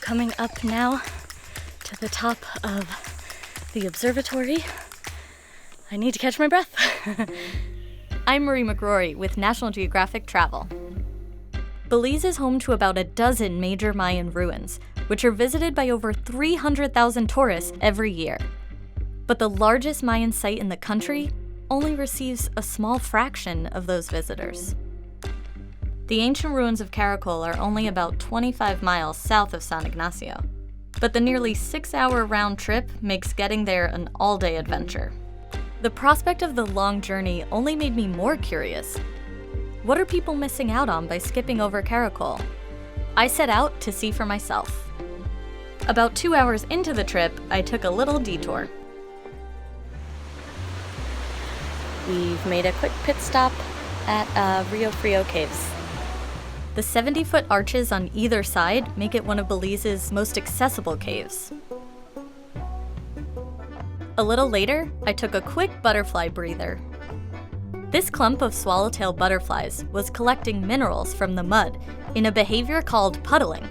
Coming up now to the top of the observatory. I need to catch my breath. I'm Marie McRory with National Geographic Travel. Belize is home to about a dozen major Mayan ruins, which are visited by over 300,000 tourists every year. But the largest Mayan site in the country only receives a small fraction of those visitors. The ancient ruins of Caracol are only about 25 miles south of San Ignacio, but the nearly 6-hour round trip makes getting there an all-day adventure. The prospect of the long journey only made me more curious. What are people missing out on by skipping over Caracol? I set out to see for myself. About 2 hours into the trip, I took a little detour. We've made a quick pit stop at Rio Frio Caves. The 70-foot arches on either side make it one of Belize's most accessible caves. A little later, I took a quick butterfly breather. This clump of swallowtail butterflies was collecting minerals from the mud in a behavior called puddling.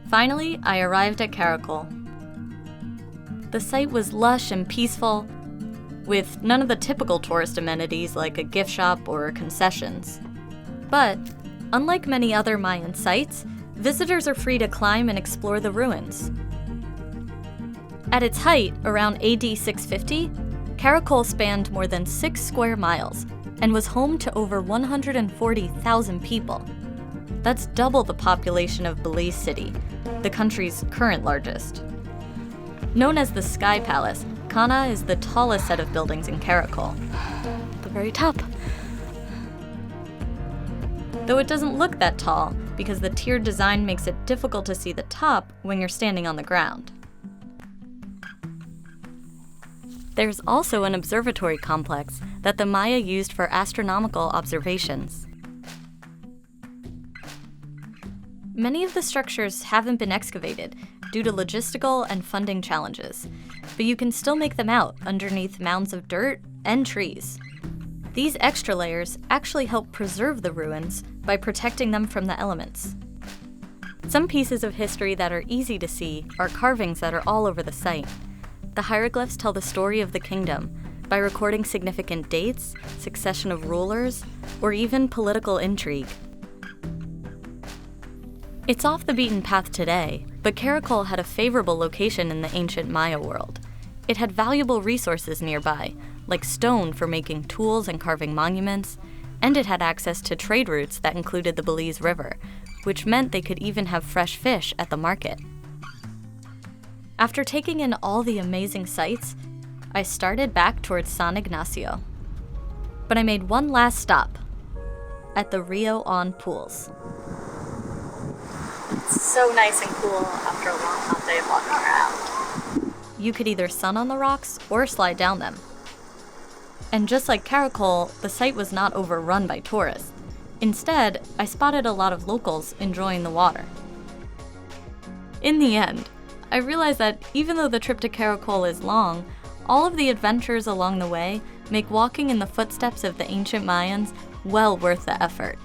Finally, I arrived at Caracol. The site was lush and peaceful, with none of the typical tourist amenities like a gift shop or concessions. But, unlike many other Mayan sites, visitors are free to climb and explore the ruins. At its height, around AD 650, Caracol spanned more than 6 square miles and was home to over 140,000 people. That's double the population of Belize City, the country's current largest. Known as the Sky Palace, Kana is the tallest set of buildings in Caracol. The very top. Though it doesn't look that tall, because the tiered design makes it difficult to see the top when you're standing on the ground. There's also an observatory complex that the Maya used for astronomical observations. Many of the structures haven't been excavated due to logistical and funding challenges, but you can still make them out underneath mounds of dirt and trees. These extra layers actually help preserve the ruins by protecting them from the elements. Some pieces of history that are easy to see are carvings that are all over the site. The hieroglyphs tell the story of the kingdom by recording significant dates, succession of rulers, or even political intrigue. It's off the beaten path today, but Caracol had a favorable location in the ancient Maya world. It had valuable resources nearby, like stone for making tools and carving monuments, and it had access to trade routes that included the Belize River, which meant they could even have fresh fish at the market. After taking in all the amazing sights, I started back towards San Ignacio. But I made one last stop, at the Rio On pools. It's so nice and cool after a long hot day of walking around. You could either sun on the rocks or slide down them. And just like Caracol, the site was not overrun by tourists. Instead, I spotted a lot of locals enjoying the water. In the end, I realized that even though the trip to Caracol is long, all of the adventures along the way make walking in the footsteps of the ancient Mayans well worth the effort.